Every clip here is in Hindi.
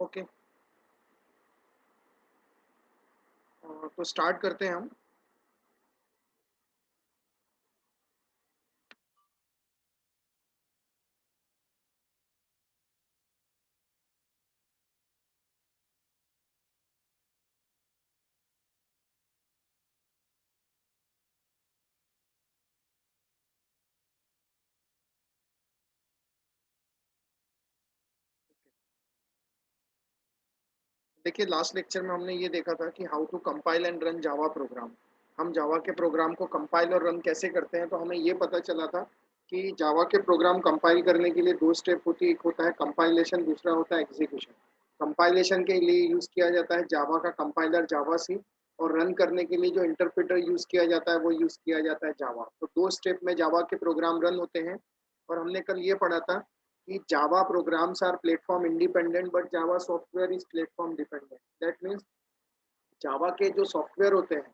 ओके। तो स्टार्ट करते हैं हम। देखिए, लास्ट लेक्चर में हमने ये देखा था कि how to compile and run Java program. हम जावा के प्रोग्राम को कंपाइल और रन कैसे करते हैं, तो हमें ये पता चला था कि जावा के प्रोग्राम कंपाइल करने के लिए दो स्टेप होती है। एक होता है कंपाइलेशन, दूसरा होता है एग्जीक्यूशन। कंपाइलेशन के लिए यूज़ किया जाता है जावा का कंपाइलर जावा सी, और रन करने के लिए जो इंटरप्रेटर यूज़ किया जाता है वो यूज़ किया जाता है जावा। तो दो स्टेप में जावा के प्रोग्राम रन होते हैं। और हमने कल ये पढ़ा था कि Java programs are platform independent but Java software is platform dependent. That means जावा के जो सॉफ्टवेयर होते हैं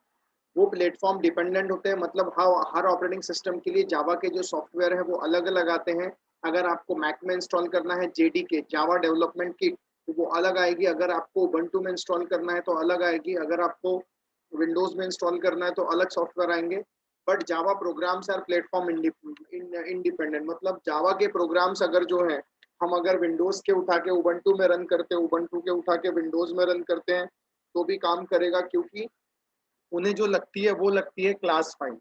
वो प्लेटफॉर्म डिपेंडेंट होते हैं। मतलब हर ऑपरेटिंग सिस्टम के लिए जावा के जो सॉफ्टवेयर है वो अलग अलग आते हैं। अगर आपको मैक में इंस्टॉल करना है जेडीके जावा डेवलपमेंट किट, तो वो अलग आएगी। अगर आपको उबंटू में इंस्टॉल करना है तो अलग आएगी। अगर आपको विंडोज में इंस्टॉल करना है तो अलग सॉफ्टवेयर आएंगे। But Java programs are platform independent. मतलब जावा के प्रोग्राम्स अगर जो है, हम अगर विंडोज के उठा के उबंटू में रन करते हैं, उबंटू के उठा के विंडोज में रन करते हैं, तो भी काम करेगा, क्योंकि उन्हें जो लगती है वो लगती है क्लास फाइल।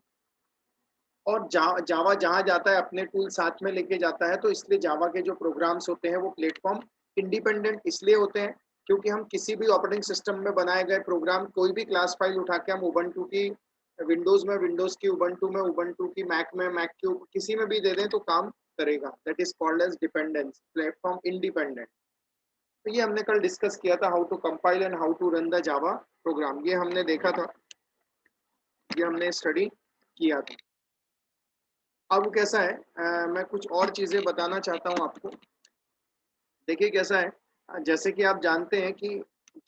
और जावा जहाँ जाता है अपने टूल साथ में लेके जाता है। तो इसलिए जावा के जो प्रोग्राम्स होते हैं वो प्लेटफॉर्म इंडिपेंडेंट इसलिए होते हैं क्योंकि हम किसी भी ऑपरेटिंग सिस्टम में बनाए गए प्रोग्राम, कोई भी क्लास फाइल उठा के हम उबंटू की विंडोज में, विंडोज की उबंटू में, उबंटू की मैक में, मैक की किसी में भी दे दें तो काम करेगा। That is called as dependence, platform independent. तो ये हमने कल डिस्कस किया था, how to compile and how to run the Java program. ये हमने देखा था, ये हमने स्टडी किया था। अब कैसा है, मैं कुछ और चीज़ें बताना चाहता हूँ आपको। देखिए कैसा है, जैसे कि आप जानते हैं कि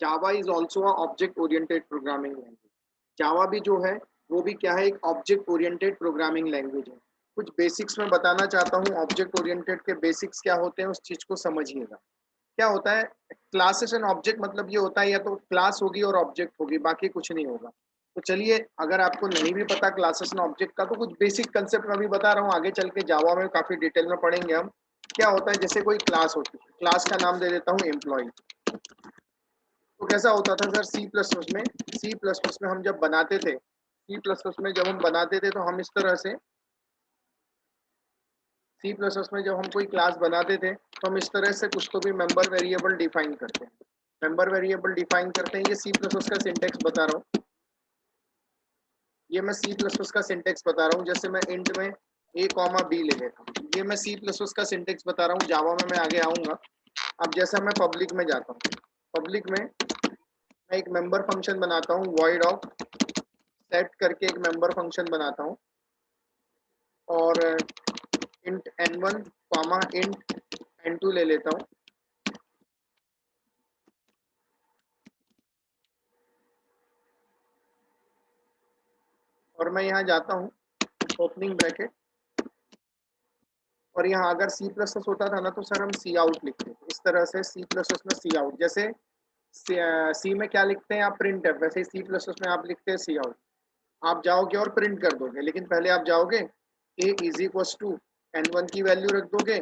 Java is also a object oriented programming language. Java भी जो है वो भी क्या है, एक ऑब्जेक्ट ओरिएंटेड प्रोग्रामिंग लैंग्वेज है। कुछ बेसिक्स में बताना चाहता हूँ। ऑब्जेक्ट ओरिएंटेड के बेसिक्स क्या होते हैं उस चीज़ को समझिएगा। क्या होता है, क्लासेस एंड ऑब्जेक्ट, मतलब ये होता है या तो क्लास होगी और ऑब्जेक्ट होगी, बाकी कुछ नहीं होगा। तो चलिए, अगर आपको नहीं भी पता क्लासेस एंड ऑब्जेक्ट का, तो कुछ बेसिक कंसेप्ट मैं भी बता रहा हूँ। आगे चल के जावा में काफी डिटेल में पढ़ेंगे हम। क्या होता है, जैसे कोई क्लास होती है, क्लास का नाम दे देता हूँ एम्प्लॉय। तो कैसा होता था सर, सी प्लस प्लस में हम जब बनाते थे, सी प्लस प्लस में जब हम बनाते थे तो हम इस तरह से, सी प्लस प्लस में जब हम कोई क्लास बनाते थे तो हम इस तरह से कुछ तो भी मेंबर वेरिएबल डिफाइन करते हैं। मेंबर वेरिएबल डिफाइन करते हैं, ये सी प्लस प्लस का सिंटेक्स बता रहा हूँ। ये मैं सी प्लस प्लस का सिंटेक्स बता रहा हूँ। जैसे मैं इंट में ए कॉमा बी ले लेता हूँ, ये मैं सी प्लस प्लस का सिंटेक्स बता रहा हूँ। जावा में मैं आगे आऊँगा। अब जैसा मैं पब्लिक में जाता हूँ, पब्लिक में मैं एक मेंबर फंक्शन बनाता हूँ, वॉइड ऑफ सेट करके एक मेंबर फंक्शन बनाता हूँ। और int n1 comma int n2 ले लेता हूँ। और मैं यहाँ जाता हूँ, ओपनिंग ब्रैकेट, और यहाँ अगर सी प्लस प्लस होता था ना तो सर हम सी आउट लिखते थे इस तरह से। सी प्लस प्लस में सी आउट, जैसे सी में क्या लिखते हैं आप, प्रिंट है, वैसे ही सी प्लस प्लस में आप लिखते हैं सी आउट। आप जाओगे और प्रिंट कर दोगे, लेकिन पहले आप जाओगे ए इज इक्वल टू n1 की वैल्यू रख दोगे,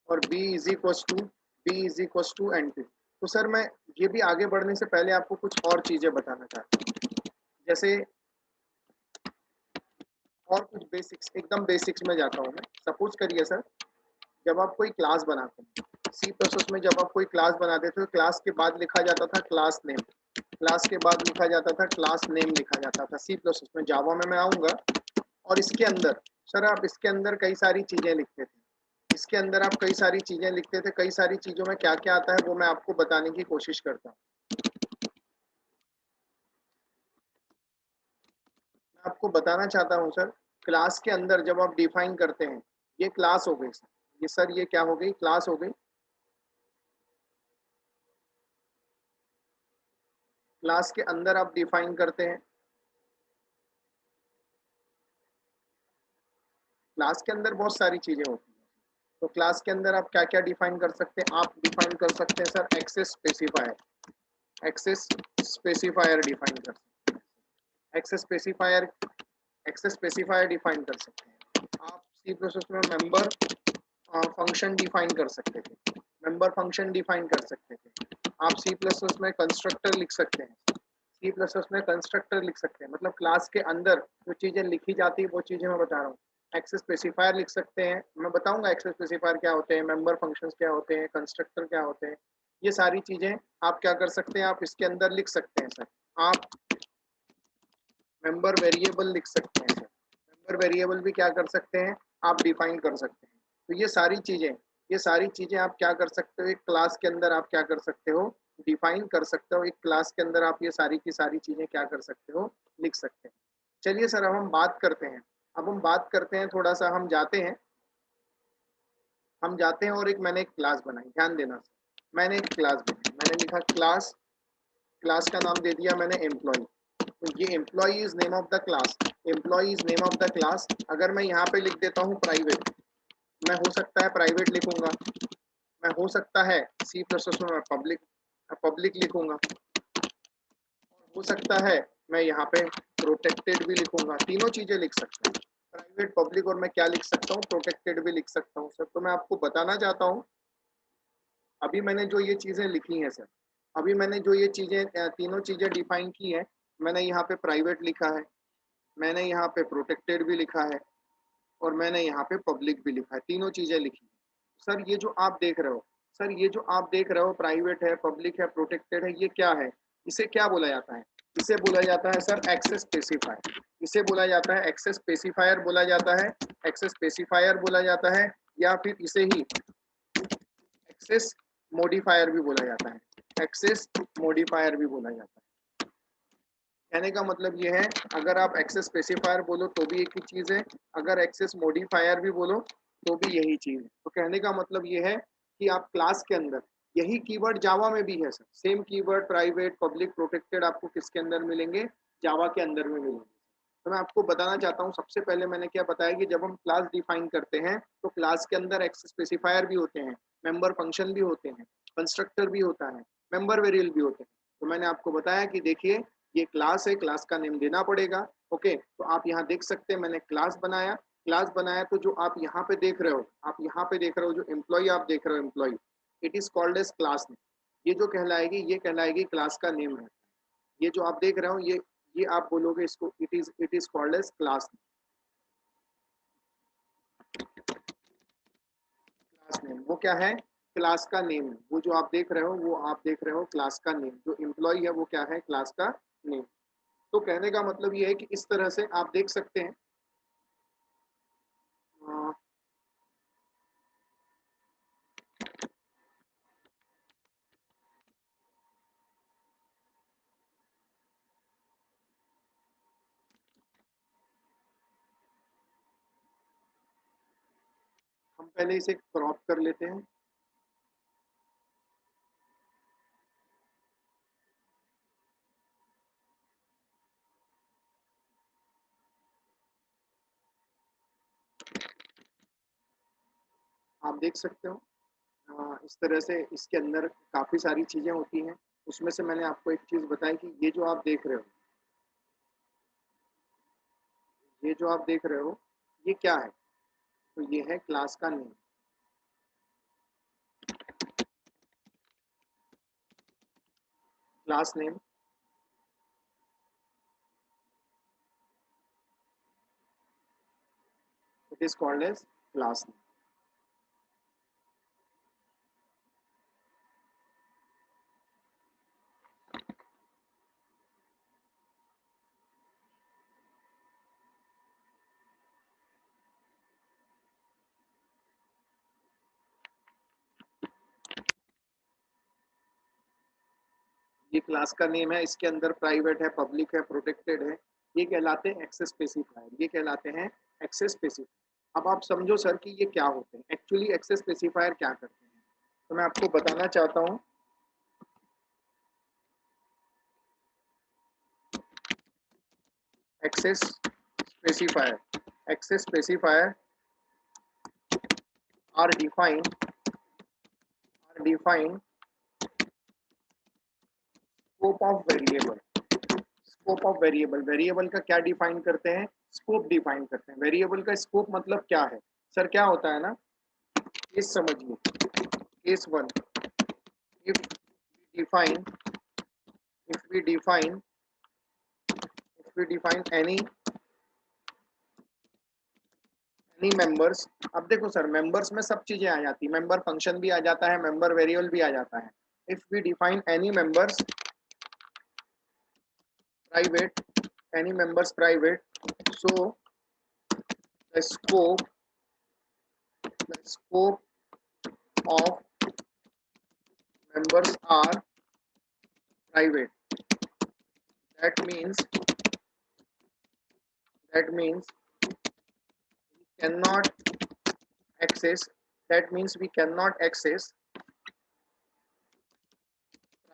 और B is equal to n2। तो सर मैं ये भी आगे बढ़ने से पहले आपको कुछ और चीजें बताना चाहता हूँ। जैसे और कुछ बेसिक्स, एकदम बेसिक्स में जाता हूँ मैं। सपोज करिए सर, जब आप कोई क्लास बनाते हैं सी प्रोसेस में, जब आप कोई क्लास बनाते थे तो क्लास के बाद लिखा जाता था क्लास नेम, क्लास के बाद लिखा जाता था क्लास नेम लिखा जाता था सी प्रोसेस में। जावा में मैं आऊँगा और इसके अंदर सर आप इसके अंदर कई सारी चीज़ें लिखते थे। इसके अंदर आप कई सारी चीज़ें लिखते थे। कई सारी चीज़ों में क्या क्या आता है वो मैं आपको बताने की कोशिश करता हूँ। मैं आपको बताना चाहता हूँ सर, क्लास के अंदर जब आप डिफाइन करते हैं, ये क्लास हो गई सर, ये सर ये क्या हो गई, क्लास हो गई। क्लास के अंदर आप डिफाइन करते हैं, क्लास के अंदर बहुत सारी चीजें होती हैं। तो क्लास के अंदर आप क्या क्या डिफाइन कर सकते हैं? आप डिफाइन कर सकते हैं sir access specifier, access specifier define कर सकते हैं, access specifier, access specifier define कर सकते हैं। आप सी प्रोसेस में मेंबर फंक्शन डिफाइन कर सकते थे, मेंबर फंक्शन डिफाइन कर सकते थे। आप सी प्लस प्लस में कंस्ट्रक्टर लिख सकते हैं, सी प्लस प्लस में कंस्ट्रक्टर लिख सकते हैं, मतलब क्लास के अंदर जो चीज़ें लिखी जाती है वो चीज़ें मैं बता रहा हूँ। एक्सेस स्पेसिफायर लिख सकते हैं, मैं बताऊंगा एक्सेस स्पेसिफायर क्या होते हैं, मेंबर फंक्शंस क्या होते हैं, कंस्ट्रक्टर क्या होते हैं, ये सारी चीज़ें आप क्या कर सकते हैं, आप इसके अंदर लिख सकते हैं सर। आप मेंबर वेरिएबल लिख सकते हैं सर, मेंबर वेरिएबल भी क्या कर सकते हैं, आप डिफाइन कर सकते हैं। तो ये सारी चीजें आप क्या कर सकते हो, एक क्लास के अंदर आप क्या कर सकते हो, डिफाइन कर सकते हो। एक क्लास के अंदर आप ये सारी की सारी चीजें क्या कर सकते हो, लिख सकते हैं। चलिए सर, अब हम बात करते हैं, अब हम बात करते हैं, थोड़ा सा हम जाते हैं और एक मैंने एक क्लास बनाई, ध्यान देना सर। मैंने एक क्लास बनाई, मैंने लिखा क्लास, क्लास का नाम दे दिया मैंने एम्प्लॉय। तो ये employ is name of the class, employ is name of the class. अगर मैं यहाँ पे लिख देता हूँ प्राइवेट, मैं हो सकता है प्राइवेट लिखूंगा, मैं हो सकता है सी प्लस प्लस में मैं पब्लिक पब्लिक लिखूंगा, हो सकता है मैं यहाँ पे प्रोटेक्टेड भी लिखूंगा, तीनों चीजें लिख सकता हूँ, प्राइवेट पब्लिक, और मैं क्या लिख सकता हूँ, प्रोटेक्टेड भी लिख सकता हूँ सर। तो मैं आपको बताना चाहता हूँ, अभी मैंने जो ये चीजें लिखी हैं सर, अभी मैंने जो ये चीजें तीनों चीजें डिफाइन की हैं, मैंने यहाँ पे प्राइवेट लिखा है, मैंने यहाँ पे प्रोटेक्टेड भी लिखा है, और मैंने यहाँ पे पब्लिक भी लिखा है, तीनों चीजें लिखी है सर। ये जो आप देख रहे हो सर, ये जो आप देख रहे हो, प्राइवेट है, पब्लिक है, प्रोटेक्टेड है, ये क्या है, इसे क्या बोला जाता है, इसे बोला जाता है सर एक्सेस स्पेसिफायर, इसे बोला जाता है एक्सेस स्पेसिफायर बोला जाता है, एक्सेस स्पेसिफायर बोला जाता है, या फिर इसे ही एक्सेस मॉडिफायर भी बोला जाता है, एक्सेस मॉडिफायर भी बोला जाता है। कहने का मतलब ये है, अगर आप एक्सेस स्पेसिफायर बोलो तो भी एक ही चीज है, अगर एक्सेस मॉडिफायर भी बोलो तो भी यही चीज है। तो कहने का मतलब ये है कि आप क्लास के अंदर, यही कीवर्ड जावा में भी है sir, same keyword private public protected आपको किसके अंदर मिलेंगे, जावा के अंदर में मिलेंगे। तो मैं आपको बताना चाहता हूँ, सबसे पहले मैंने क्या बताया कि जब हम क्लास डिफाइन करते हैं तो क्लास के अंदर एक्सेस स्पेसिफायर भी होते हैं, मेंबर फंक्शन भी होते हैं, कंस्ट्रक्टर भी होता है, मेंबर वेरिएबल भी होते हैं। तो मैंने आपको बताया कि देखिए ये क्लास है, क्लास का नेम देना पड़ेगा। ओके, तो आप यहाँ देख सकते हैं मैंने क्लास बनाया, क्लास बनाया, तो जो आप यहाँ पे देख रहे हो, आप यहाँ पे देख रहे हो जो एम्प्लॉय आप देख रहे हो, employ, it is called as class name. ये जो कहलाएगी, ये कहलाएगी क्लास का नेम है। ये जो आप देख रहे हो, ये आप बोलोगे इसको, it is called as class, class name. वो क्या है, क्लास का नेम है। वो जो आप देख रहे हो, वो आप देख रहे हो क्लास का नेम, जो एम्प्लॉय है वो क्या है, क्लास का नेम। तो कहने का मतलब ये है कि इस तरह से आप देख सकते हैं। अ, हम पहले इसे क्रॉप कर लेते हैं। आप देख सकते हो इस तरह से इसके अंदर काफी सारी चीजें होती हैं। उसमें से मैंने आपको एक चीज बताई कि ये जो आप देख रहे हो, ये जो आप देख रहे हो, ये क्या है, तो ये है क्लास का name, class name, it is called as class name. ये क्लास का नेम है, इसके अंदर प्राइवेट है, पब्लिक है, प्रोटेक्टेड है, ये कहलाते हैं एक्सेस स्पेसिफायर, ये कहलाते हैं एक्सेस स्पेसिफायर। अब आप समझो सर कि ये क्या होते हैं, एक्चुअली एक्सेस स्पेसिफायर क्या करते हैं, तो मैं आपको बताना चाहता हूँ। Access specifier, access specifier are defined scope of variable। Scope of variable, variable का क्या डिफाइन करते हैं, स्कोप डिफाइन करते हैं। वेरिएबल का स्कोप मतलब क्या है सर, क्या होता है ना, केस समझिए, case one, if define if we define if we define any members. अब देखो सर, मेंबर्स में सब चीजें आ जाती है, मेंबर फंक्शन भी आ जाता है, मेंबर वेरिएबल भी आ जाता है। If we define any members private, any members private, so the scope of members are private। that means cannot access we cannot access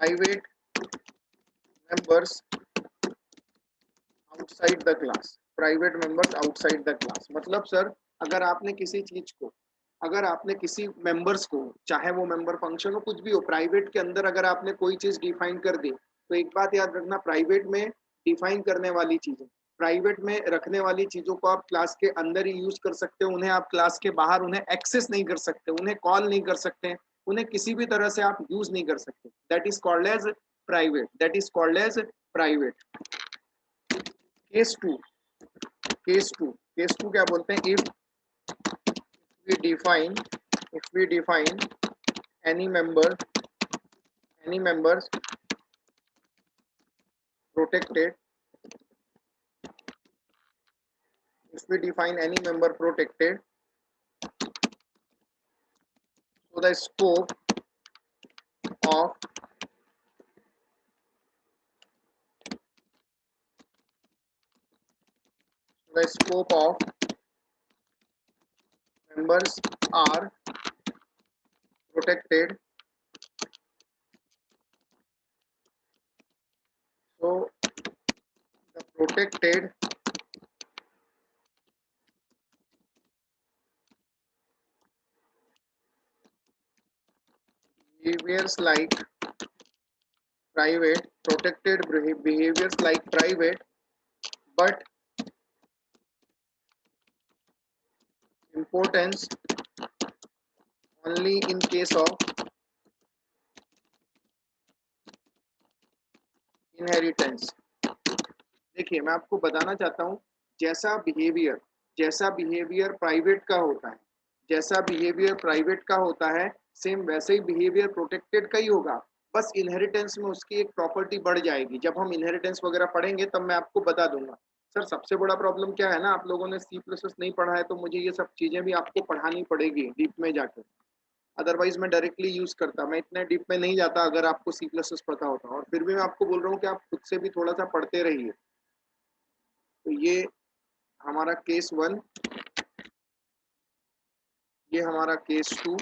private members outside the class, private members outside the class. मतलब सर, अगर आपने किसी चीज को, अगर आपने किसी मेंबर्स को, चाहे वो मेंबर फंक्शन हो कुछ भी हो, प्राइवेट के अंदर अगर आपने कोई चीज डिफाइन कर दी, तो एक बात याद रखना, प्राइवेट में डिफाइन करने वाली चीजें, प्राइवेट में रखने वाली चीजों को आप क्लास के अंदर ही यूज कर सकते हो, उन्हें आप क्लास के बाहर उन्हें एक्सेस नहीं कर सकते, उन्हें कॉल नहीं कर सकते, उन्हें किसी भी तरह से आप यूज नहीं कर सकते। That is called as private, that is called as private. Case two, case two क्या बोलते हैं, we define if we define any members protected, if we define any member protected, so the scope of members are protected, so the protected behaviors like private, but importance only in case of inheritance. देखिए, मैं आपको बताना चाहता हूँ, जैसा बिहेवियर प्राइवेट का होता है, जैसा बिहेवियर प्राइवेट का होता है, सेम वैसे ही बिहेवियर प्रोटेक्टेड का ही होगा। बस इनहेरिटेंस में उसकी एक प्रॉपर्टी बढ़ जाएगी। जब हम इनहेरिटेंस वगैरह पढ़ेंगे तब मैं आपको बता दूंगा। सर, सबसे बड़ा प्रॉब्लम क्या है ना, आप लोगों ने सी प्लस प्लस नहीं पढ़ा है, तो मुझे ये सब चीजें भी आपको पढ़ानी पड़ेगी डीप में जाकर। अदरवाइज मैं डायरेक्टली यूज करता, मैं इतने डीप में नहीं जाता अगर आपको सी प्लस प्लस पता होता। और फिर भी मैं आपको बोल रहा हूँ कि आप खुद से भी थोड़ा सा पढ़ते रहिए। तो ये हमारा केस वन, ये हमारा केस टू।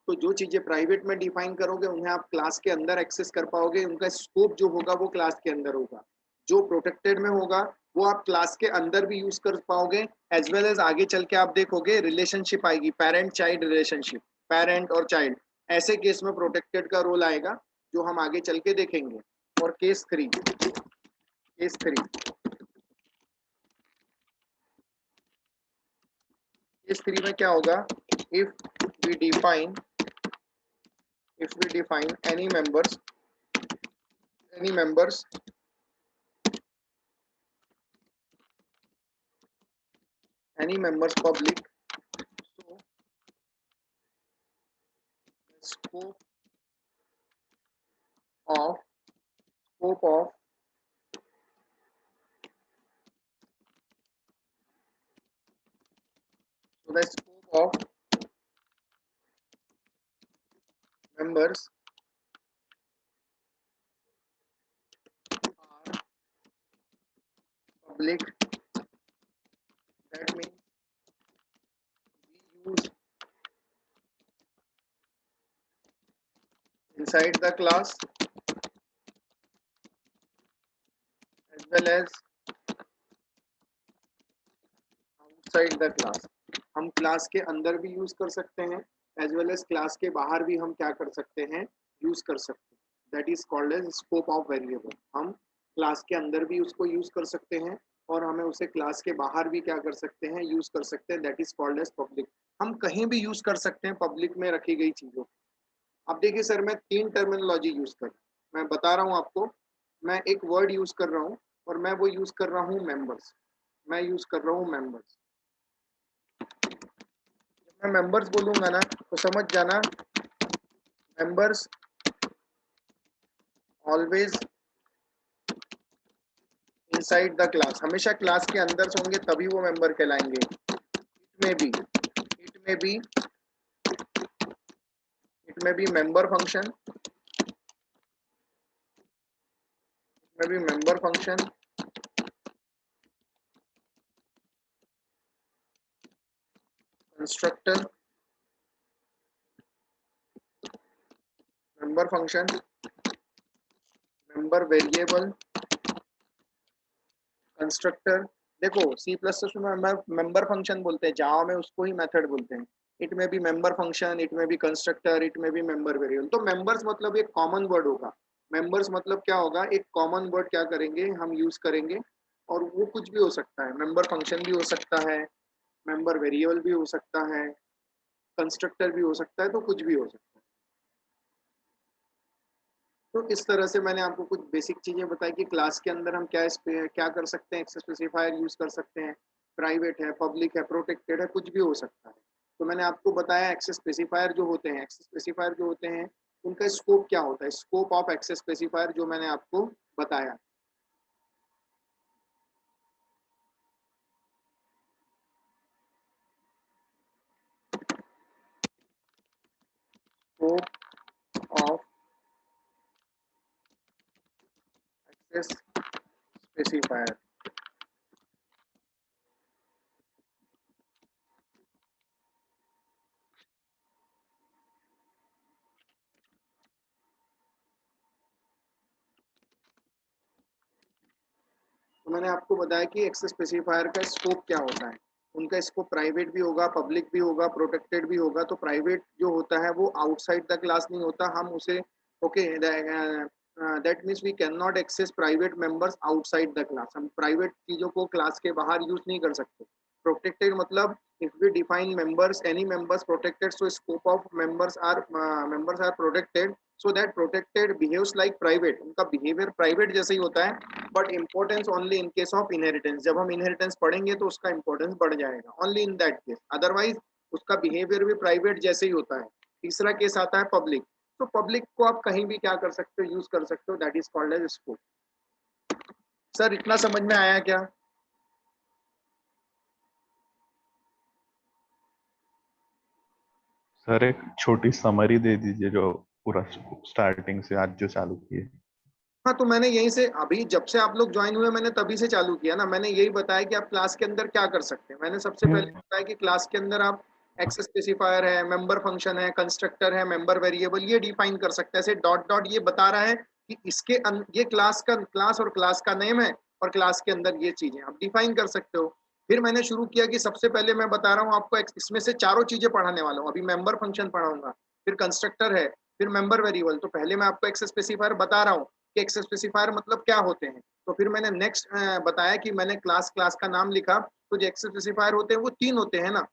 तो जो चीजें प्राइवेट में डिफाइन करोगे उन्हें आप क्लास के अंदर एक्सेस कर पाओगे, उनका स्कोप जो होगा वो क्लास के अंदर होगा। जो प्रोटेक्टेड में होगा वो आप क्लास के अंदर भी यूज कर पाओगे, एज वेल एज आगे चल के आप देखोगे रिलेशनशिप आएगी, पेरेंट चाइल्ड रिलेशनशिप, पेरेंट और चाइल्ड, ऐसे केस में प्रोटेक्टेड का रोल आएगा, जो हम आगे चल के देखेंगे। और केस थ्री, केस थ्री में क्या होगा, if we define any members public, so the of scope of so the scope of members are public, that means we use inside the class as well as outside the class। हम क्लास के अंदर भी यूज कर सकते हैं, एज वेल एज क्लास के बाहर भी हम क्या कर सकते हैं, यूज कर सकते हैं। That is called as scope of variable. हम क्लास के अंदर भी उसको यूज कर सकते हैं और हमें उसे क्लास के बाहर भी क्या कर सकते हैं, यूज कर सकते हैं। That is called as public. हम कहीं भी यूज कर सकते हैं पब्लिक में रखी गई चीजों को। अब देखिए सर, मैं 3 टर्मिनोलॉजी यूज कर, मैं बता रहा हूँ आपको। मैं एक वर्ड यूज कर रहा हूँ और मैं वो यूज कर रहा हूँ मेंबर्स। मैं यूज कर रहा हूँ मेंबर्स। मैं मेंबर्स बोलूंगा ना तो समझ जाना, members always inside the class. हमेशा क्लास के अंदर से होंगे तभी वो मेंबर कहलाएंगे। इट में बी मेंबर फंक्शन, में B member function, constructor, member function, member variable, constructor. देखो सी प्लस प्लस में मेंबर फंक्शन बोलते हैं, जावा में उसको ही मेथड बोलते हैं। इट में भी मेंबर फंक्शन, इट में भी कंस्ट्रक्टर, इट में भी मेंबर वेरिएबल। तो मेंबर्स मतलब एक कॉमन वर्ड होगा। मेंबर्स मतलब क्या होगा, एक कॉमन वर्ड क्या करेंगे हम यूज करेंगे, और वो कुछ भी हो सकता है। मेंबर फंक्शन भी हो सकता है, मेंबर वेरिएबल भी हो सकता है, कंस्ट्रक्टर भी हो सकता है, तो कुछ भी हो सकता है। तो इस तरह से मैंने आपको कुछ बेसिक चीजें बताई कि क्लास के अंदर हम क्या कर सकते हैं, एक्सेस स्पेसिफायर यूज कर सकते हैं। प्राइवेट है, पब्लिक है, प्रोटेक्टेड है, कुछ भी हो सकता है। तो मैंने आपको बताया एक्सेस स्पेसिफायर जो होते हैं, एक्सेस स्पेसिफायर जो होते हैं उनका स्कोप क्या होता है, स्कोप ऑफ एक्सेस स्पेसिफायर जो मैंने आपको बताया। Scope of access specifier. तो मैंने आपको बताया कि एक्सेस स्पेसिफायर का स्कोप क्या होता है। उनका स्कोप प्राइवेट भी होगा, पब्लिक भी होगा, प्रोटेक्टेड भी होगा। तो प्राइवेट जो होता है वो आउटसाइड द क्लास नहीं होता, हम उसे okay, that means we can not access private members outside the class. हम प्राइवेट चीजों को क्लास के बाहर यूज नहीं कर सकते। प्रोटेक्टेड मतलब if we define members, any members protected, so scope of members are protected, so that protected behaves like private। उनका बिहेवियर प्राइवेट जैसे ही होता है, but importance only in case of inheritance. जब हम इनहेरिटेंस पढ़ेंगे तो उसका इंपॉर्टेंस बढ़ जाएगा, only in that case. Otherwise उसका बिहेवियर भी प्राइवेट जैसे ही होता है। तीसरा केस आता है पब्लिक। तो पब्लिक को आप कहीं भी क्या कर सकते हो, यूज कर सकते हो। That is called as scope. Sir इतना समझ में आया क्या? सर एक छोटी समरी दे दीजिए जो पूरा स्टार्टिंग से आज जो चालू किए। हाँ, तो मैंने यहीं से अभी जब से आप लोग ज्वाइन हुए मैंने तभी से चालू किया ना। मैंने यही बताया कि आप क्लास के अंदर क्या कर सकते हैं। मैंने सबसे पहले बताया कि क्लास के अंदर आप एक्सेस स्पेसिफायर है, मेंबर फंक्शन है, कंस्ट्रक्टर है, मेंबर वेरिएबल, ये डिफाइन कर सकते हैं। ऐसे डॉट डॉट ये बता रहा है कि ये क्लास और क्लास का नेम है, और क्लास के अंदर ये चीजें आप डिफाइन कर सकते हो। फिर मैंने शुरू किया कि सबसे पहले मैं बता रहा हूँ आपको, इसमें से चारों चीजें पढ़ाने वाला हूँ। अभी मेंबर फंक्शन पढ़ाऊंगा, फिर कंस्ट्रक्टर है, फिर मेंबर वेरिएबल। तो पहले मैं आपको एक्सेस स्पेसिफायर बता रहा हूँ कि एक्सेस स्पेसिफायर मतलब क्या होते हैं। तो फिर मैंने नेक्स्ट बताया कि मैंने क्लास क्लास का नाम लिखा। तो जो एक्सेस स्पेसिफायर होते हैं वो 3 होते हैं ना,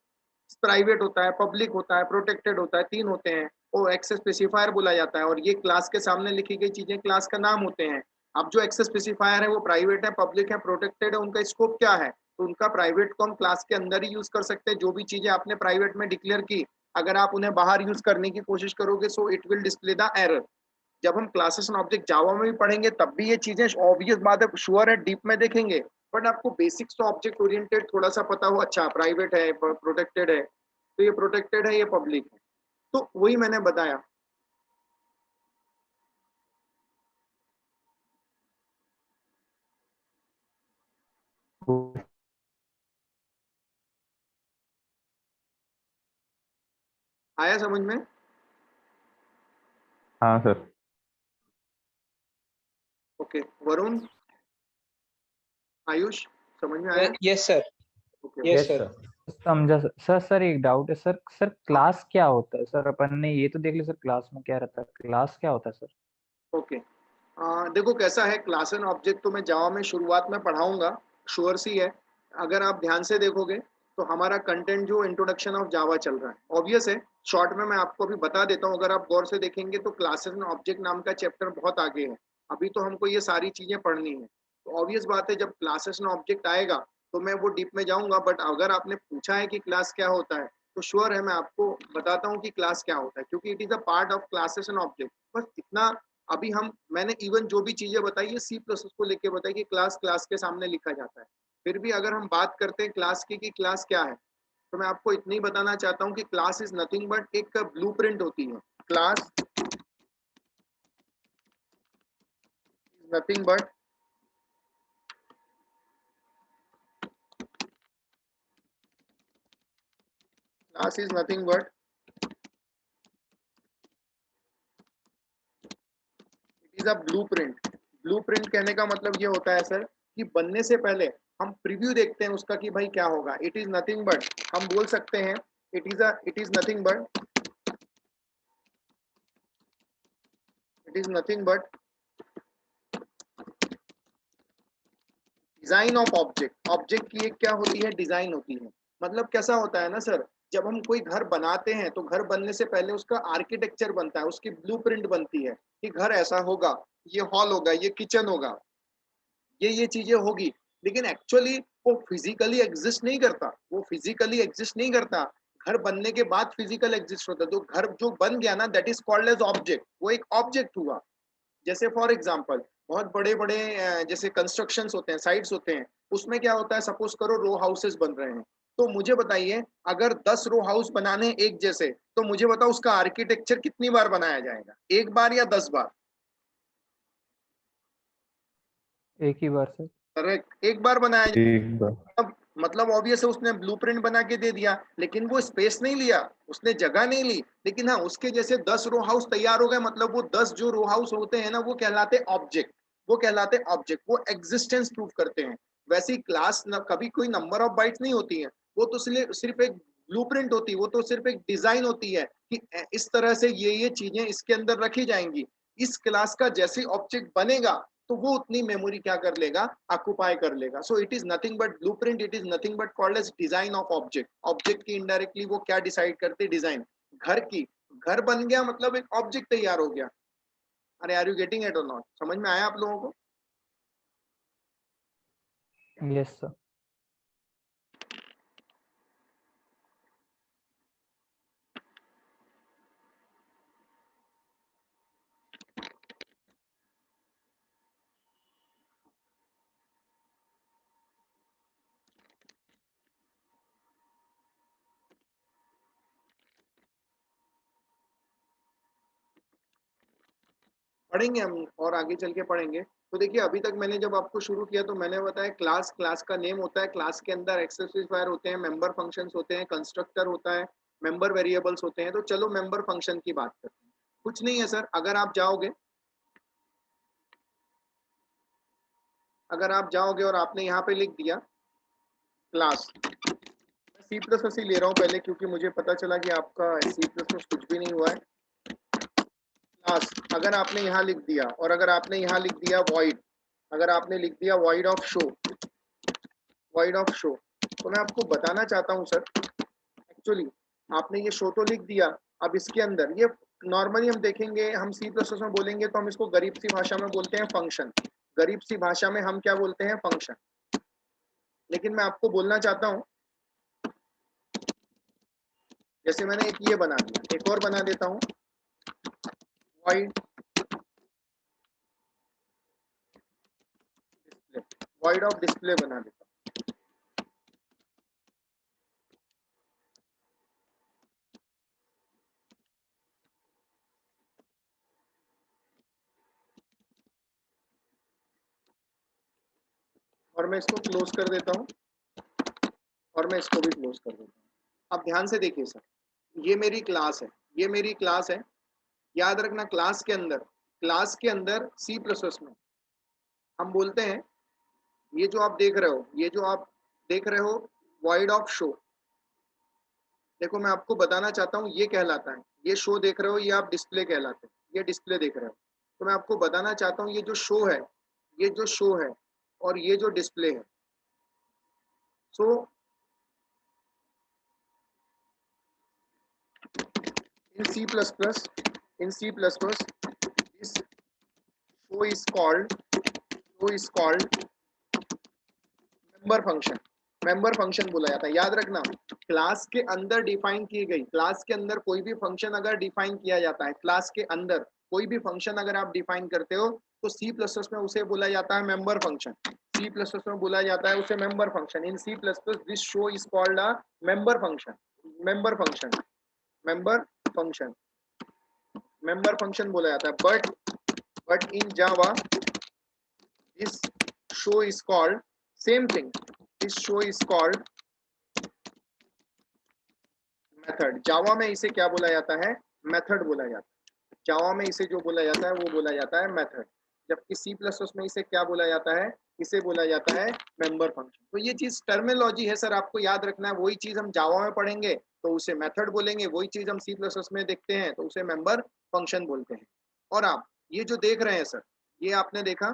प्राइवेट होता है, पब्लिक होता है, प्रोटेक्टेड होता है, 3 होते हैं। वो एक्सेस स्पेसिफायर बोला जाता है, और ये क्लास के सामने लिखी गई चीजें क्लास का नाम होते हैं। अब जो एक्सेस स्पेसिफायर है वो प्राइवेट है, पब्लिक है, प्रोटेक्टेड है, उनका स्कोप क्या है? तो उनका प्राइवेट को हम क्लास के अंदर ही यूज कर सकते हैं। जो भी चीजें आपने प्राइवेट में डिक्लेयर की, अगर आप उन्हें बाहर यूज करने की कोशिश करोगे so it will display the error. जब हम क्लासेस एंड ऑब्जेक्ट जावा में भी पढ़ेंगे तब भी ये चीजें ऑब्वियस बात है, श्योर है, डीप में देखेंगे। बट आपको बेसिक्स तो ऑब्जेक्ट ओरिएंटेड थोड़ा सा पता हो, अच्छा प्राइवेट है, प्रोटेक्टेड है, तो ये प्रोटेक्टेड है, ये पब्लिक है। तो वही मैंने बताया। आया समझ में? हाँ सर। ओके, वरुण, आयुष, समझ में आया? Yes sir, okay. Yes yes sir. Sir. समझा सर। सर एक डाउट है सर, सर क्लास क्या होता है सर? अपन ने ये तो देख लिया सर, क्लास में क्या रहता है, क्लास क्या होता है सर? ओके, देखो कैसा है, क्लास एंड ऑब्जेक्ट तो मैं जावा में शुरुआत में पढ़ाऊंगा, श्योर सी है। अगर आप ध्यान से देखोगे तो हमारा कंटेंट जो इंट्रोडक्शन ऑफ जावा चल रहा है, ऑब्वियस है। शॉर्ट में मैं आपको अभी बता देता हूँ, अगर आप गौर से देखेंगे तो क्लासेस एंड ऑब्जेक्ट नाम का चैप्टर बहुत आगे है। अभी तो हमको ये सारी चीजें पढ़नी है, तो ऑब्वियस बात है जब क्लासेस एंड ऑब्जेक्ट आएगा तो मैं वो डीप में जाऊंगा। बट अगर आपने पूछा है कि क्लास क्या होता है, तो श्योर है मैं आपको बताता हूँ कि क्लास क्या होता है, क्योंकि it is a part of classes and object. बस इतना। अभी हम मैंने इवन जो भी चीजें बताई है सी प्लस को लेके बताई कि क्लास क्लास के सामने लिखा जाता है। फिर भी अगर हम बात करते हैं क्लास की कि क्लास क्या है, तो मैं आपको इतना ही बताना चाहता हूँ कि क्लास इज नथिंग बट एक ब्लूप्रिंट होती है। Class is nothing but class is nothing but it is a blueprint. Blueprint कहने का मतलब ये होता है सर कि बनने से पहले हम प्रीव्यू देखते हैं उसका कि भाई क्या होगा। इट इज नथिंग बट, हम बोल सकते हैं it is nothing but it is nothing but design of object. Object की एक क्या होती है, डिजाइन होती है। मतलब कैसा होता है ना सर, जब हम कोई घर बनाते हैं तो घर बनने से पहले उसका आर्किटेक्चर बनता है, उसकी ब्लूप्रिंट बनती है कि घर ऐसा होगा, ये हॉल होगा, ये किचन होगा, ये चीजें होगी। लेकिन एक्चुअली वो फिजिकली एग्जिस्ट नहीं करता, वो फिजिकली एग्जिस्ट नहीं करता। घर बनने के बाद फिजिकल एग्जिस्ट होता है। तो घर जो बन गया ना, that is called as object, वो एक ऑब्जेक्ट हुआ। जैसे फॉर एग्जाम्पल बहुत बड़े बड़े जैसे कंस्ट्रक्शन होते हैं, साइट्स होते हैं, उसमें क्या होता है, सपोज करो रो हाउसेस बन रहे हैं। तो मुझे बताइए, अगर 10 रो हाउस बनाने हैं एक जैसे, तो मुझे बताओ उसका आर्किटेक्चर कितनी बार बनाया जाएगा, एक बार या 10 बार? एक ही बार सर। करेक्ट, एक बार बनाया जाएगा। एक बार। मतलब ऑब्वियस है, उसने ब्लूप्रिंट बना के दे दिया, लेकिन वो स्पेस नहीं लिया, उसने जगह नहीं ली। लेकिन हाँ, उसके जैसे 10 रो हाउस तैयार हो गए, मतलब वो 10 जो रो हाउस होते हैं ना, वो कहलाते ऑब्जेक्ट। वो कहलाते ऑब्जेक्ट, वो एग्जिस्टेंस प्रूव करते हैं। वैसी क्लास कभी कोई नंबर ऑफ बाइट्स नहीं होती है, वो तो सिर्फ एक ब्लूप्रिंट होती है, वो तो सिर्फ एक डिजाइन होती है कि इस तरह से ये चीजें इसके अंदर रखी जाएंगी। इस क्लास का जैसे ऑब्जेक्ट बनेगा तो वो उतनी मेमोरी क्या कर लेगा, ऑक्युपाई कर लेगा। So it is nothing but blueprint, it is nothing but called as design of object. Object की इनडायरेक्टली वो क्या डिसाइड करते, डिजाइन। घर की, घर बन गया मतलब एक ऑब्जेक्ट तैयार हो गया। अरे आर यू गेटिंग इट और नॉट? समझ में आया आप लोगों को? Yes sir. पढ़ेंगे हम और आगे चल के पढ़ेंगे। तो देखिए, अभी तक मैंने जब आपको शुरू किया तो मैंने बताया क्लास, क्लास का नेम होता है, क्लास के अंदर एक्सेसिफायर होते हैं, मेंबर फंक्शंस होते हैं, कंस्ट्रक्टर होता है, मेंबर वेरिएबल्स होते हैं। तो चलो मेंबर फंक्शन की बात करते हैं। कुछ नहीं है सर, अगर आप जाओगे और आपने यहाँ पे लिख दिया क्लास, सी प्लस प्लस ही ले रहा हूँ पहले, क्योंकि मुझे पता चला कि आपका सी प्लस प्लस कुछ भी नहीं हुआ है। क्लास अगर आपने यहाँ लिख दिया, और अगर आपने यहाँ लिख दिया वॉइड, अगर आपने लिख दिया void of show, void of show, तो मैं आपको बताना चाहता हूँ सर, एक्चुअली आपने ये शो तो लिख दिया। अब इसके अंदर ये नॉर्मली हम देखेंगे, हम सी प्लस प्लस में बोलेंगे तो हम इसको गरीब सी भाषा में बोलते हैं फंक्शन। गरीब सी भाषा में हम क्या बोलते हैं, फंक्शन। लेकिन मैं आपको बोलना चाहता हूँ, जैसे मैंने एक ये बना दिया, एक और बना देता हूँ, wide display, wide of display बना देता हूँ। और मैं इसको क्लोज कर देता हूँ, और मैं इसको भी क्लोज कर देता हूँ। अब ध्यान से देखिए सर, ये मेरी क्लास है, ये मेरी क्लास है। याद रखना, क्लास के अंदर सी प्लस प्लस में हम बोलते हैं, ये जो आप देख रहे हो, ये जो आप देख रहे हो, वॉइड ऑफ शो, देखो मैं आपको बताना चाहता हूँ ये कहलाता है, ये शो देख रहे हो ये आप डिस्प्ले कहलाते हैं, ये डिस्प्ले देख रहे हो। तो मैं आपको बताना चाहता हूँ ये जो शो है, ये जो शो है और ये जो डिस्प्ले है, सो in C++, in C++, this show is called member function. Member function बोला जाता है, याद रखना। क्लास के अंदर डिफाइन की गई, क्लास के अंदर कोई भी फंक्शन अगर डिफाइन किया जाता है, क्लास के अंदर कोई भी फंक्शन अगर आप डिफाइन करते हो तो सी प्लस प्लस में उसे बोला जाता है member function. C plus plus में बोला जाता है उसे member function. In C plus plus this show is called a member function. Member function, member function, member function बोला जाता है। But in Java this show is called same thing, this show is called method. Java में इसे क्या बोला जाता है? मेथड बोला जाता है। जावा में इसे जो बोला जाता है वो बोला जाता है मेथड। जबकि सी प्लस प्लस में इसे क्या बोला जाता है? इसे बोला जाता है मेंबर फंक्शन। तो ये चीज टर्मिनोलॉजी है सर, आपको याद रखना है। वही चीज हम जावा में पढ़ेंगे तो उसे मेथड बोलेंगे, वही चीज हम सी प्लस प्लस में देखते हैं तो उसे मेंबर फंक्शन बोलते हैं। और आप ये जो देख रहे हैं सर, ये आपने देखा,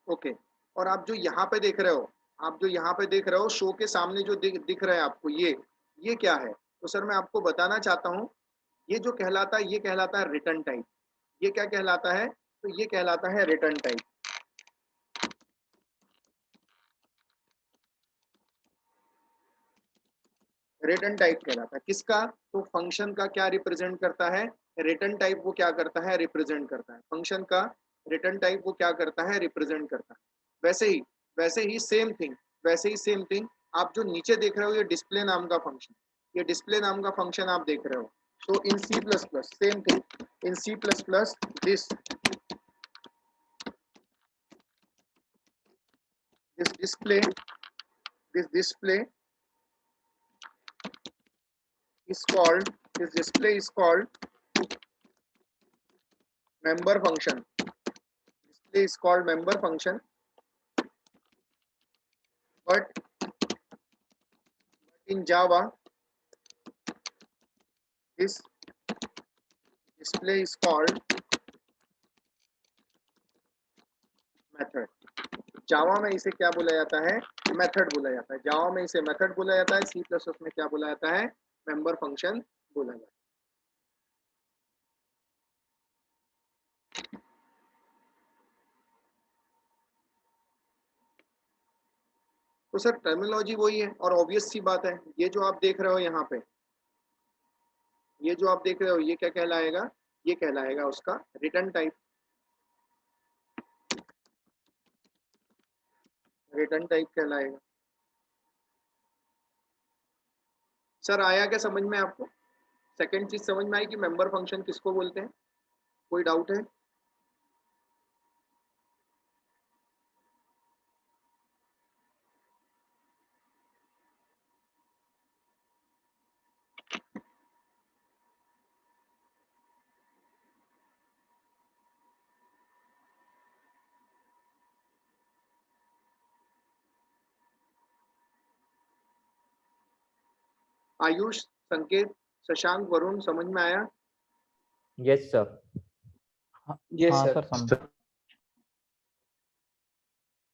ओके। और आप जो यहाँ पे देख रहे हो, आप जो यहाँ पे देख रहे हो शो के सामने जो दिख रहा है आपको, ये क्या है? तो सर मैं आपको बताना चाहता हूँ, ये जो कहलाता है ये कहलाता है रिटर्न टाइप। ये क्या कहलाता है? तो ये कहलाता है रिटर्न टाइप। रिटर्न टाइप कहलाता है किसका? तो फंक्शन का क्या रिप्रेजेंट करता है? रिटर्न टाइप वो क्या करता है? रिप्रेजेंट करता है फंक्शन का। रिटर्न टाइप वो क्या करता है? रिप्रेजेंट करता है। वैसे ही सेम थिंग, वैसे ही सेम थिंग आप जो नीचे देख रहे हो ये डिस्प्ले नाम का फंक्शन, ये डिस्प्ले नाम का फंक्शन आप देख रहे हो। तो in C plus plus same thing, in C plus plus this display is called, this display is called member function. Display is called member function, but in Java this display is called method. जावा में इसे क्या बोला जाता है? मेथड बोला जाता है। जावा में इसे मेथड बोला जाता है, सी प्लस प्लस में क्या बोला जाता है? मेंबर फंक्शन बोला जाता है। तो सर टर्मिनोलॉजी वही है और ऑब्वियस सी बात है, ये जो आप देख रहे हो यहाँ पे, ये जो आप देख रहे हो ये क्या कहलाएगा? ये कहलाएगा उसका रिटर्न टाइप। रिटर्न टाइप कहलाएगा। सर आया क्या समझ में आपको? सेकंड चीज समझ में आई कि मेंबर फंक्शन किसको बोलते हैं? कोई डाउट है? आयुष, संकेत, शशांक, वरुण, समझ में आया? Yes sir. हाँ सर समझ।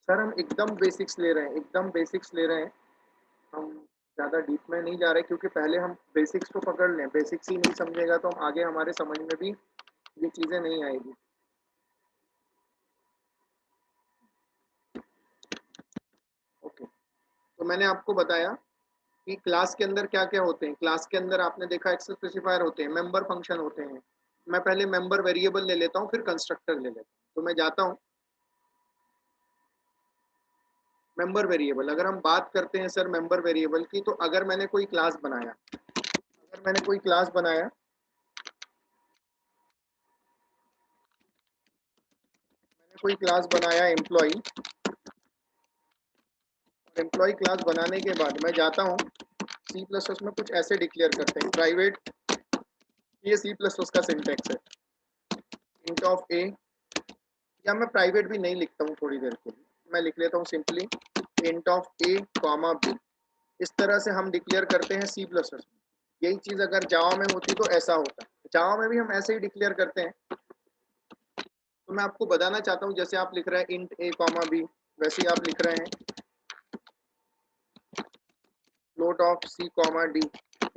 सर हम एकदम बेसिक्स ले रहे हैं, एकदम बेसिक्स ले रहे हैं, हम ज़्यादा डीप में नहीं जा रहे क्योंकि पहले हम बेसिक्स को पकड़ लें। बेसिक्स ही नहीं समझेगा तो हम आगे हमारे समझ में भी ये चीज़ें नहीं आएगी। ओके, तो मैंने आपको बताया कि क्लास के अंदर क्या क्या होते हैं। क्लास के अंदर आपने देखा एक्सेस स्पेसिफायर होते हैं, मेंबर फंक्शन होते हैं। मैं पहले मेंबर वेरिएबल ले लेता हूँ, फिर कंस्ट्रक्टर ले लेता हूँ। तो मैं जाता हूँ मेंबर वेरिएबल। अगर हम बात करते हैं सर मेंबर वेरिएबल की, तो अगर मैंने कोई क्लास बनाया, अगर मैंने कोई क्लास बनाया, मैंने कोई क्लास बनाया एम्प्लॉय, और एम्प्लॉय क्लास बनाने के बाद मैं जाता हूँ सी प्लस प्लस में कुछ ऐसे डिक्लेयर करते हैं प्राइवेट, ये सी प्लस प्लस का सिंटैक्स है, इंट ऑफ ए, या मैं प्राइवेट भी नहीं लिखता हूँ थोड़ी देर के लिए, मैं लिख लेता हूँ simply int of a comma b. इस तरह से हम डिक्लेयर करते हैं सी प्लस प्लस में। यही चीज अगर जावा में होती तो ऐसा होता। जावा में भी हम ऐसे ही डिक्लेयर करते हैं। तो मैं आपको बताना चाहता हूँ, जैसे आप लिख रहे हैं इंट ए कॉमा बी, वैसे ही आप लिख रहे हैं float of c comma d,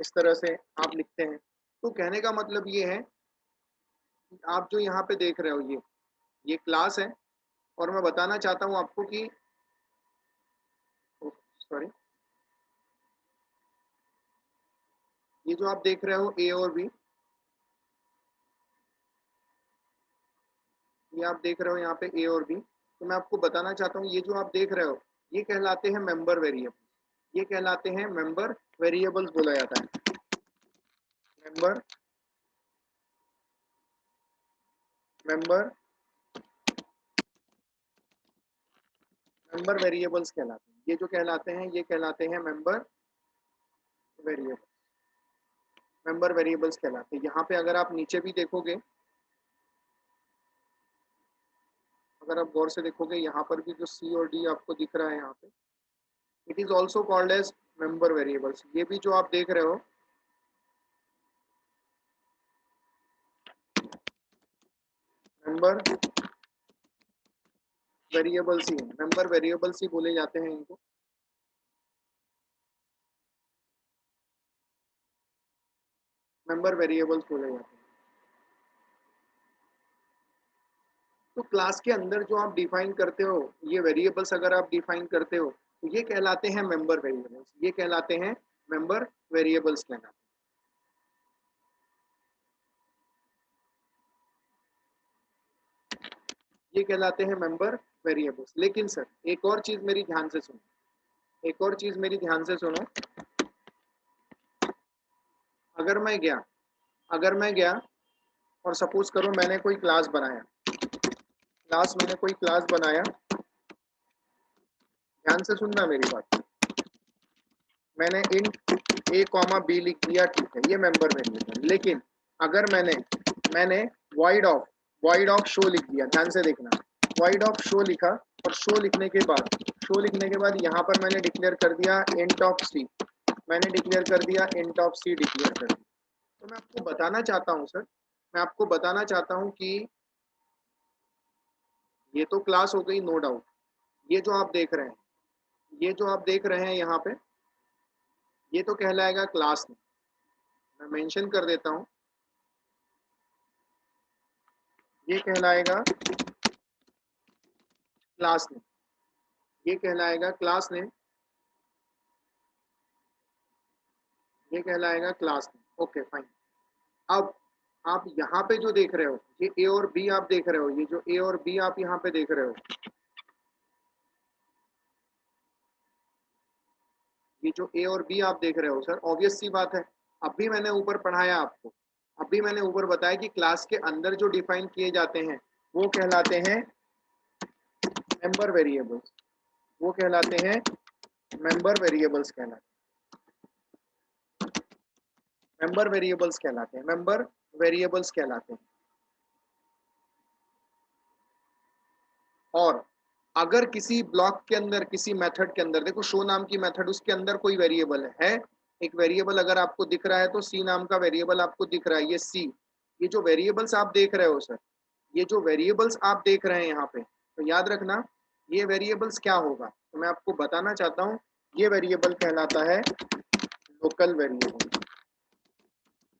इस तरह से आप लिखते हैं। तो कहने का मतलब ये है कि आप जो यहाँ पे देख रहे हो ये क्लास है, और मैं बताना चाहता हूँ आपको कि सॉरी, ये जो आप देख रहे हो ए और बी, ये आप देख रहे हो यहाँ पे ए और बी, तो मैं आपको बताना चाहता हूँ ये जो आप देख रहे हो ये कहलाते हैं मेंबर वेरिएबल। ये कहलाते हैं मेंबर वेरिएबल्स बोला जाता है, मेंबर मेंबर मेंबर वेरिएबल्स कहलाते हैं। ये जो कहलाते हैं ये कहलाते हैं मेंबर वेरिएबल, मेंबर वेरिएबल्स कहलाते हैं। यहाँ पे अगर आप नीचे भी देखोगे, अगर आप गौर से देखोगे यहाँ पर भी जो सी और डी आपको दिख रहा है यहाँ पे, it is also called as member variables. ये भी जो आप देख रहे हो मेंबर वेरिएबल्स ही है, मेंबर वेरिएबल्स ही बोले जाते हैं इनको। मेंबर वेरिएबल्स बोले जाते हैं। तो क्लास के अंदर जो आप डिफाइन करते हो ये वेरिएबल्स, अगर आप डिफाइन करते हो तो ये कहलाते हैं मेंबर वेरिएबल्स। ये कहलाते हैं मेंबर वेरिएबल्स कहलाते हैं। ये कहलाते हैं मेंबर वेरिएबल्स। लेकिन सर एक और चीज मेरी ध्यान से सुनो, एक और चीज मेरी ध्यान से सुनो। अगर मैं गया और सपोज करो मैंने कोई क्लास बनाया, ध्यान से सुनना मेरी बात। मैंने इंट ए कॉमा बी लिख दिया, ठीक है, ये मेंबर वेरिएबल। लेकिन अगर मैंने वॉइड ऑफ शो लिख दिया, ध्यान से देखना, वॉइड ऑफ शो लिखा, और शो लिखने के बाद यहाँ पर मैंने डिक्लेयर कर दिया इंट ऑफ सी, मैंने डिक्लेयर कर दिया इंट ऑफ सी डिक्लेयर कर दिया। तो मैं आपको बताना चाहता हूँ सर, मैं आपको बताना चाहता हूँ कि ये तो क्लास हो गई, नो डाउट। ये जो आप देख रहे हैं, ये जो आप देख रहे हैं यहाँ पे, ये तो कहलाएगा क्लास में। मैं मेंशन कर देता हूँ, ये कहलाएगा क्लास में, ये कहलाएगा क्लास में, ये कहलाएगा क्लास में। Okay fine. अब आप यहाँ पे जो देख रहे हो ये ए और बी आप देख रहे हो, ये जो ए और बी आप यहाँ पे देख रहे हो, ये जो ए और बी आप देख रहे हो सर, ऑब्वियस सी बात है, अभी मैंने ऊपर पढ़ाया आपको, अभी मैंने ऊपर बताया कि क्लास के अंदर जो डिफाइन किए जाते हैं वो कहलाते हैं मेंबर वेरिएबल्स, वो कहलाते हैं मेंबर वेरिएबल्स कहलाते हैं, मेंबर वेरिएबल्स कहलाते हैं, मेंबर वेरिएबल्स कहलाते हैं। और अगर किसी ब्लॉक के अंदर, किसी मेथड के अंदर, देखो शो नाम की मेथड, उसके अंदर कोई वेरिएबल है, एक वेरिएबल अगर आपको दिख रहा है तो सी नाम का वेरिएबल आपको दिख रहा है, ये सी, ये जो वेरिएबल्स आप देख रहे हो सर, ये जो वेरिएबल्स आप देख रहे हैं यहाँ पे, तो याद रखना ये वेरिएबल्स क्या होगा, तो मैं आपको बताना चाहता हूँ, ये वेरिएबल कहलाता है लोकल वेरिएबल,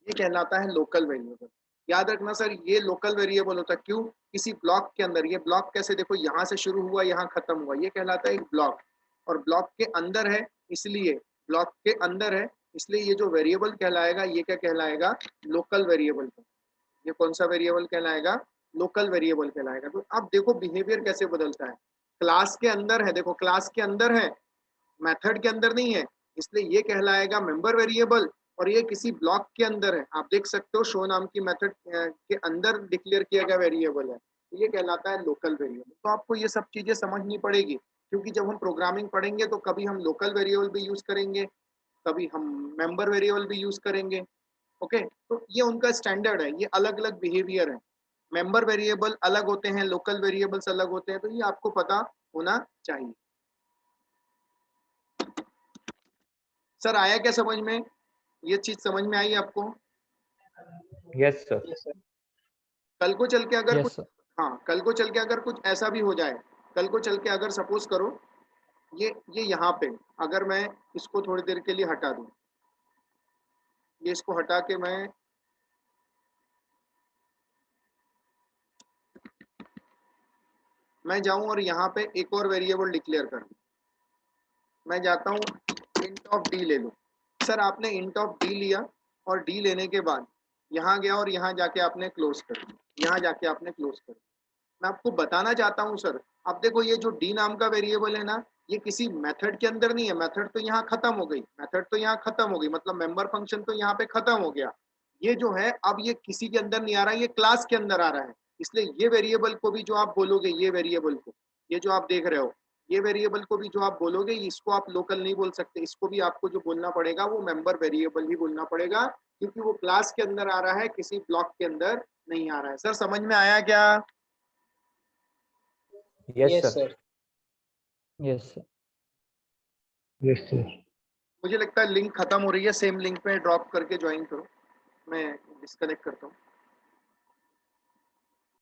ये कहलाता है लोकल वेरिएबल। याद रखना सर ये लोकल वेरिएबल होता है, क्यों, किसी ब्लॉक के अंदर, ये ब्लॉक कैसे, देखो यहाँ से शुरू हुआ यहाँ खत्म हुआ, ये कहलाता है एक ब्लॉक, और ब्लॉक के अंदर है, इसलिए ब्लॉक के अंदर है, इसलिए ये जो वेरिएबल कहलाएगा ये क्या कहलाएगा, लोकल वेरिएबल। ये कौन सा वेरिएबल कहलाएगा, लोकल वेरिएबल कहलाएगा। तो अब देखो बिहेवियर कैसे बदलता है, क्लास के अंदर है, देखो क्लास के अंदर है, मेथड के अंदर नहीं है, इसलिए ये कहलाएगा मेंबर वेरिएबल, और ये किसी ब्लॉक के अंदर है, आप देख सकते हो शो नाम की मेथड के अंदर डिक्लेयर किया गया वेरिएबल है, तो ये कहलाता है लोकल वेरिएबल। तो आपको ये सब चीजें समझनी पड़ेगी, क्योंकि जब हम प्रोग्रामिंग पढ़ेंगे तो कभी हम लोकल वेरिएबल भी यूज करेंगे, कभी हम मेंबर वेरिएबल भी यूज करेंगे। ओके, तो ये उनका स्टैंडर्ड है, ये अलग अलग बिहेवियर है, मेंबर वेरिएबल अलग होते हैं, लोकल वेरिएबल्स अलग होते हैं, तो ये आपको पता होना चाहिए। सर आया क्या समझ में? ये चीज समझ में आई आपको? Yes, sir. कल को चल के अगर यस कुछ, सर। हाँ कल को चल के अगर कुछ ऐसा भी हो जाए, कल को चल के अगर सपोज करो ये यहाँ पे अगर मैं इसको थोड़ी देर के लिए हटा दूं, ये इसको हटा के मैं जाऊं और यहाँ पे एक और वेरिएबल डिक्लेयर कर दूं। मैं जाता हूँ int ऑफ डी ले लूं। सर आपने int ऑफ डी लिया और डी लेने के बाद यहाँ गया और यहाँ जाके आपने क्लोज कर दिया, यहाँ जाके आपने क्लोज कर दिया। मैं आपको बताना चाहता हूँ सर, अब देखो ये जो डी नाम का वेरिएबल है ना, ये किसी मेथड के अंदर नहीं है। मेथड तो यहाँ खत्म हो गई, मेथड तो यहाँ खत्म हो गई, मतलब मेंबर फंक्शन तो यहाँ पे खत्म हो गया। ये जो है अब ये किसी के अंदर नहीं आ रहा है, ये क्लास के अंदर आ रहा है। इसलिए ये वेरिएबल को भी जो आप बोलोगे, ये वेरिएबल को, ये जो आप देख रहे हो, ये वेरिएबल को भी जो आप बोलोगे, इसको आप लोकल नहीं बोल सकते, इसको भी आपको जो बोलना पड़ेगा वो मेंबर वेरिएबल ही बोलना पड़ेगा, क्योंकि वो क्लास के अंदर आ रहा है, किसी ब्लॉक के अंदर नहीं आ रहा है। सर समझ में आया क्या? Yes, sir. Yes sir. Yes sir. मुझे लगता है लिंक खत्म हो रही है, सेम लिंक पे ड्रॉप करके ज्वाइन करो, मैं डिस्कनेक्ट करता हूँ।